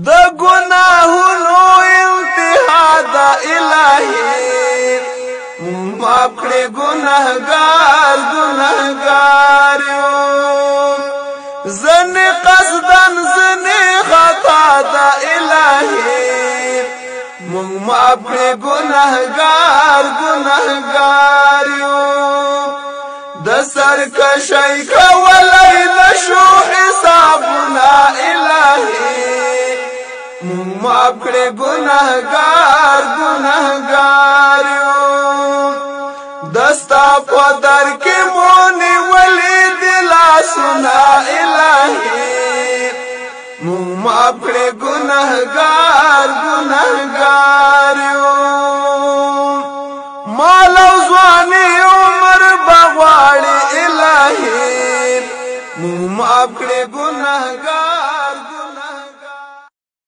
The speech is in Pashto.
د ګناهونو انتها د الهي معاف کړې ګناهګار یو زنه قصدن زنه خطا د الهي معاف کړې ګناهګار یو د سرکشي کولای نشو حسابنا الهي معاف کړې ګناهګار یو دستا په در کې مونږ ولې دلا سنا الهي معاف کړې ګناهګار یو مال او ځواني عمر بغواړي الهي معاف کړې ګناهګار